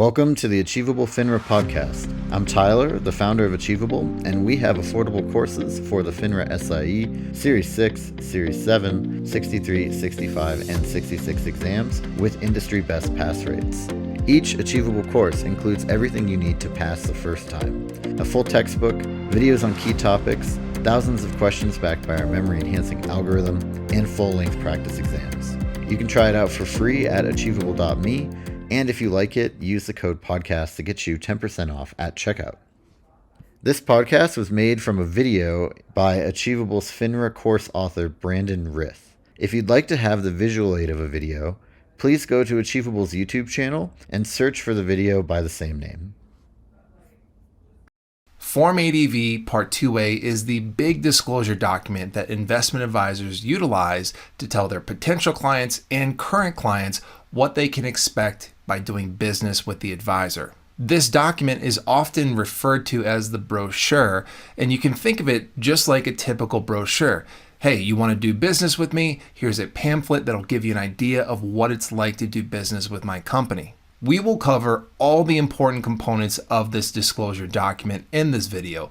Welcome to the Achievable FINRA podcast. I'm Tyler, the founder of Achievable, and we have affordable courses for the FINRA SIE, Series 6, Series 7, 63, 65, and 66 exams with industry best pass rates. Each Achievable course includes everything you need to pass the first time. A full textbook, videos on key topics, thousands of questions backed by our memory-enhancing algorithm, and full-length practice exams. You can try it out for free at achievable.me, and if you like it, use the code podcast to get you 10% off at checkout. This podcast was made from a video by Achievable's FINRA course author Brandon Rith. If you'd like to have the visual aid of a video, please go to Achievable's YouTube channel and search for the video by the same name. Form ADV Part 2A is the big disclosure document that investment advisors utilize to tell their potential clients and current clients what they can expect by doing business with the advisor. This document is often referred to as the brochure, and you can think of it just like a typical brochure. Hey, you want to do business with me? Here's a pamphlet that'll give you an idea of what it's like to do business with my company. We will cover all the important components of this disclosure document in this video,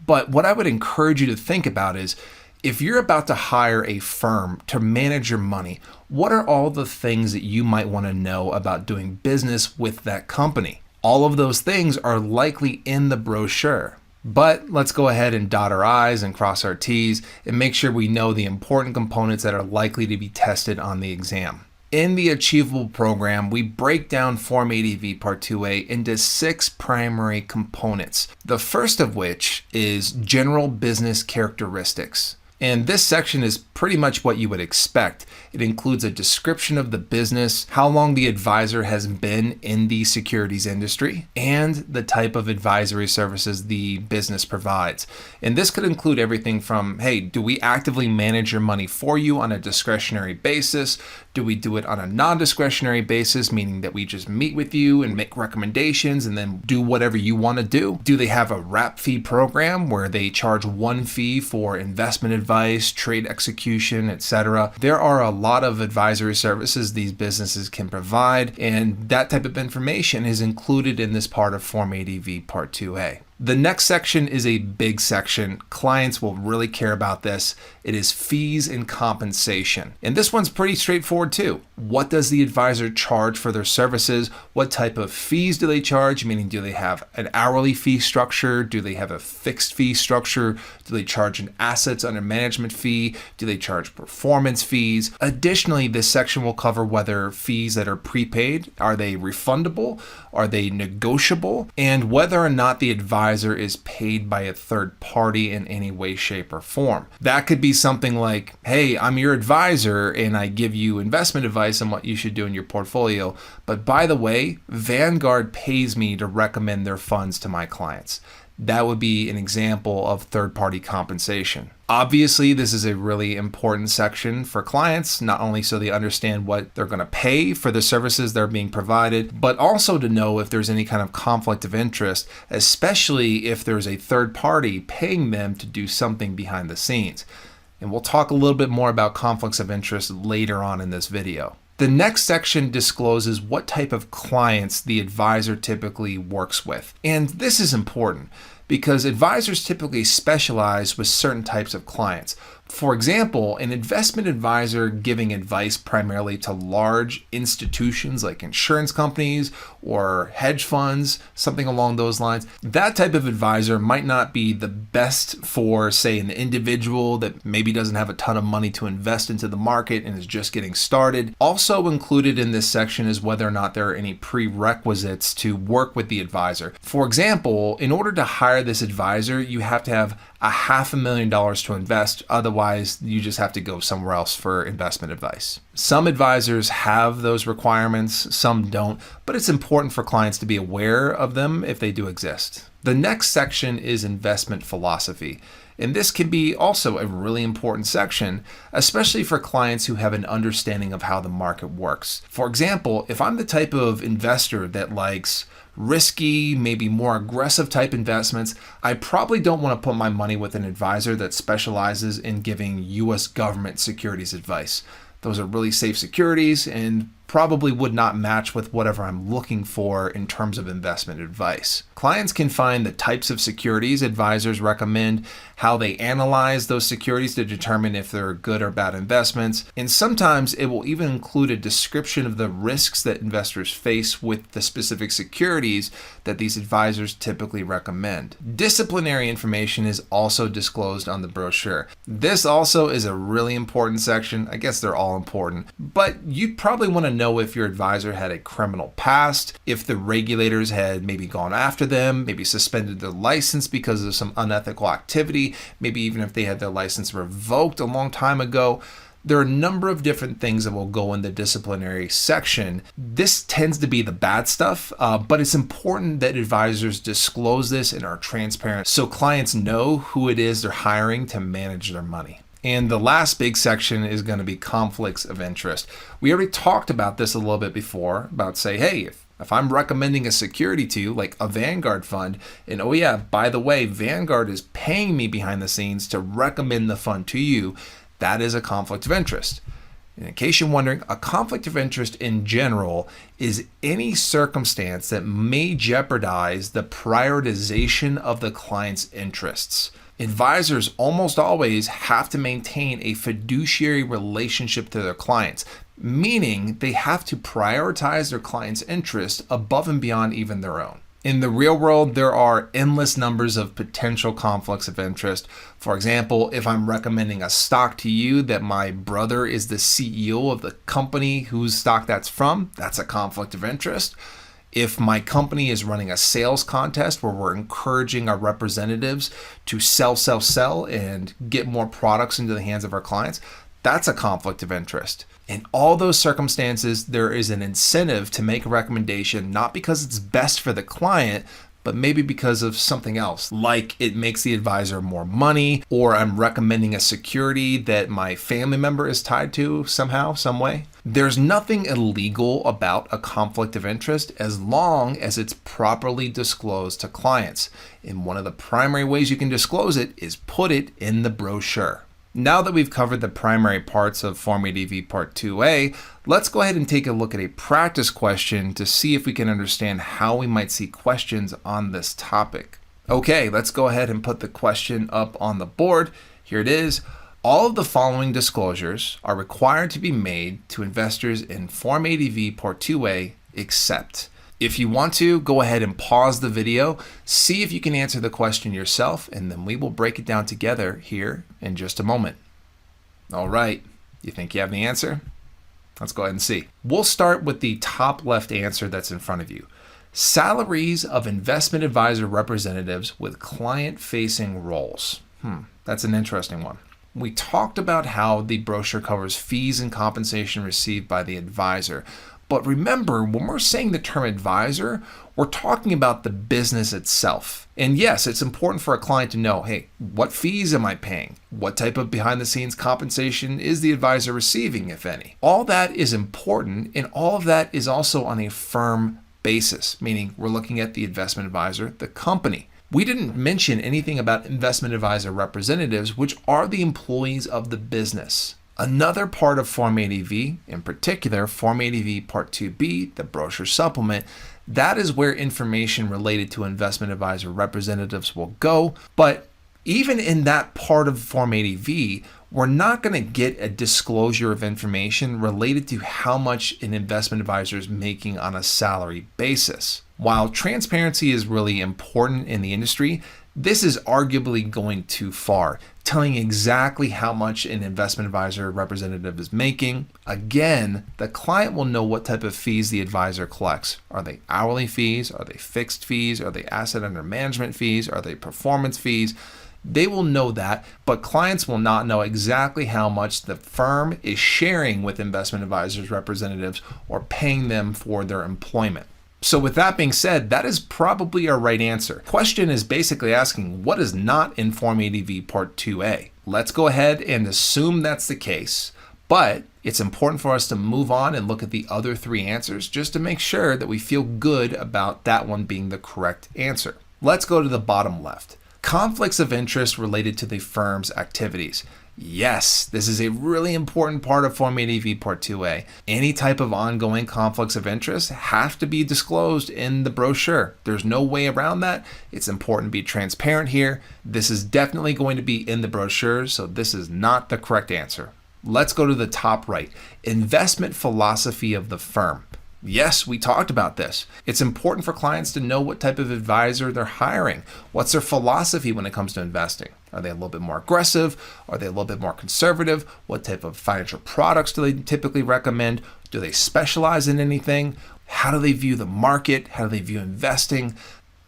but what I would encourage you to think about is, if you're about to hire a firm to manage your money, what are all the things that you might want to know about doing business with that company? All of those things are likely in the brochure. But let's go ahead and dot our I's and cross our T's and make sure we know the important components that are likely to be tested on the exam. In the Achievable program, we break down Form ADV Part 2A into 6 primary components. The first of which is general business characteristics. And this section is pretty much what you would expect. It includes a description of the business, how long the advisor has been in the securities industry, and the type of advisory services the business provides. And this could include everything from, hey, do we actively manage your money for you on a discretionary basis? Do we do it on a non-discretionary basis, meaning that we just meet with you and make recommendations and then do whatever you want to do? Do they have a wrap fee program where they charge one fee for investment advice, trade execution, etc.? There are a lot of advisory services these businesses can provide, and that type of information is included in this part of Form ADV Part 2A. The next section is a big section. Clients will really care about this. It is fees and compensation. And this one's pretty straightforward too. What does the advisor charge for their services? What type of fees do they charge? Meaning, do they have an hourly fee structure? Do they have a fixed fee structure? Do they charge an assets under management fee? Do they charge performance fees? Additionally, this section will cover whether fees that are prepaid, are they refundable? Are they negotiable? And whether or not the advisor is paid by a third party in any way, shape, or form. That could be something like, hey, I'm your advisor and I give you investment advice on what you should do in your portfolio. But by the way, Vanguard pays me to recommend their funds to my clients. That would be an example of third-party compensation. Obviously, this is a really important section for clients, not only so they understand what they're going to pay for the services that are being provided, but also to know if there's any kind of conflict of interest, especially if there's a third party paying them to do something behind the scenes. And we'll talk a little bit more about conflicts of interest later on in this video. The next section discloses what type of clients the advisor typically works with. And this is important because advisors typically specialize with certain types of clients. For example, an investment advisor giving advice primarily to large institutions like insurance companies or hedge funds, something along those lines, that type of advisor might not be the best for, say, an individual that maybe doesn't have a ton of money to invest into the market and is just getting started. Also included in this section is whether or not there are any prerequisites to work with the advisor. For example, in order to hire this advisor, you have to have $500,000 to invest. Otherwise, you just have to go somewhere else for investment advice. Some advisors have those requirements, some don't, but it's important for clients to be aware of them if they do exist. The next section is investment philosophy. And this can be also a really important section, especially for clients who have an understanding of how the market works. For example, if I'm the type of investor that likes risky, maybe more aggressive type investments, I probably don't want to put my money with an advisor that specializes in giving US government securities advice. Those are really safe securities, and probably would not match with whatever I'm looking for in terms of investment advice. Clients can find the types of securities advisors recommend, how they analyze those securities to determine if they're good or bad investments, and sometimes it will even include a description of the risks that investors face with the specific securities that these advisors typically recommend. Disciplinary information is also disclosed on the brochure. This also is a really important section. I guess they're all important, but you'd probably want to know if your advisor had a criminal past, if the regulators had maybe gone after them, maybe suspended their license because of some unethical activity, maybe even if they had their license revoked a long time ago. There are a number of different things that will go in the disciplinary section. This tends to be the bad stuff, but it's important that advisors disclose this and are transparent so clients know who it is they're hiring to manage their money. And the last big section is going to be conflicts of interest. We already talked about this a little bit before, about say, hey, if I'm recommending a security to you, like a Vanguard fund, and oh yeah, by the way, Vanguard is paying me behind the scenes to recommend the fund to you, that is a conflict of interest. And in case you're wondering, a conflict of interest in general is any circumstance that may jeopardize the prioritization of the client's interests. Advisors almost always have to maintain a fiduciary relationship to their clients, meaning they have to prioritize their clients' interest above and beyond even their own. In the real world, there are endless numbers of potential conflicts of interest. For example, if I'm recommending a stock to you that my brother is the CEO of the company whose stock that's from, that's a conflict of interest. If my company is running a sales contest where we're encouraging our representatives to sell, and get more products into the hands of our clients, that's a conflict of interest. In all those circumstances, there is an incentive to make a recommendation, not because it's best for the client, but maybe because of something else, like it makes the advisor more money, or I'm recommending a security that my family member is tied to somehow, some way. There's nothing illegal about a conflict of interest as long as it's properly disclosed to clients. And one of the primary ways you can disclose it is put it in the brochure. Now that we've covered the primary parts of Form ADV Part 2A, let's go ahead and take a look at a practice question to see if we can understand how we might see questions on this topic. Okay, let's go ahead and put the question up on the board. Here it is. All of the following disclosures are required to be made to investors in Form ADV Part 2A except. If you want to, go ahead and pause the video, see if you can answer the question yourself, and then we will break it down together here in just a moment. All right, you think you have the answer? Let's go ahead and see. We'll start with the top left answer that's in front of you. Salaries of investment advisor representatives with client-facing roles. That's an interesting one. We talked about how the brochure covers fees and compensation received by the advisor. But remember, when we're saying the term advisor, we're talking about the business itself. And yes, it's important for a client to know, hey, what fees am I paying? What type of behind the scenes compensation is the advisor receiving, if any? All that is important, and all of that is also on a firm basis, meaning we're looking at the investment advisor, the company. We didn't mention anything about investment advisor representatives, which are the employees of the business. Another part of Form ADV, in particular Form ADV Part 2B, the brochure supplement, that is where information related to investment advisor representatives will go. But even in that part of Form ADV, we're not going to get a disclosure of information related to how much an investment advisor is making on a salary basis. While transparency is really important in the industry, this is arguably going too far, telling exactly how much an investment advisor representative is making. Again, the client will know what type of fees the advisor collects. Are they hourly fees? Are they fixed fees? Are they asset under management fees? Are they performance fees? They will know that, but clients will not know exactly how much the firm is sharing with investment advisors representatives or paying them for their employment. So with that being said, that is probably a right answer. Question is basically asking what is not in Form ADV Part 2A. Let's go ahead and assume that's the case, but it's important for us to move on and look at the other three answers just to make sure that we feel good about that one being the correct answer. Let's go to the bottom left. Conflicts of interest related to the firm's activities. Yes, this is a really important part of Form ADV Part 2A. Any type of ongoing conflicts of interest have to be disclosed in the brochure. There's no way around that. It's important to be transparent here. This is definitely going to be in the brochure, so this is not the correct answer. Let's go to the top right. Investment philosophy of the firm. Yes, we talked about this. It's important for clients to know what type of advisor they're hiring. What's their philosophy when it comes to investing? Are they a little bit more aggressive? Are they a little bit more conservative? What type of financial products do they typically recommend? Do they specialize in anything? How do they view the market? How do they view investing?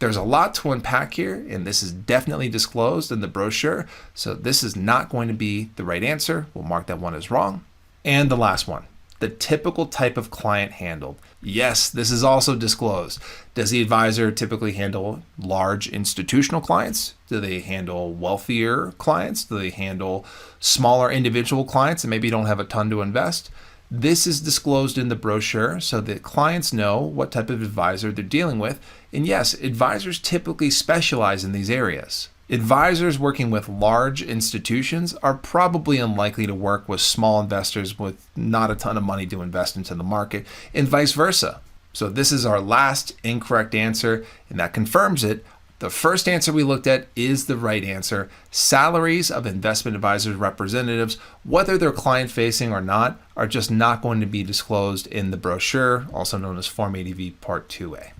There's a lot to unpack here, and this is definitely disclosed in the brochure. So this is not going to be the right answer. We'll mark that one as wrong. And the last one. The typical type of client handled. Yes, this is also disclosed. Does the advisor typically handle large institutional clients? Do they handle wealthier clients? Do they handle smaller individual clients that maybe don't have a ton to invest? This is disclosed in the brochure so that clients know what type of advisor they're dealing with. And yes, advisors typically specialize in these areas. Advisors working with large institutions are probably unlikely to work with small investors with not a ton of money to invest into the market, and vice versa. So this is our last incorrect answer, and that confirms it. The first answer we looked at is the right answer. Salaries of investment advisors representatives, whether they're client-facing or not, are just not going to be disclosed in the brochure, also known as Form ADV Part 2A.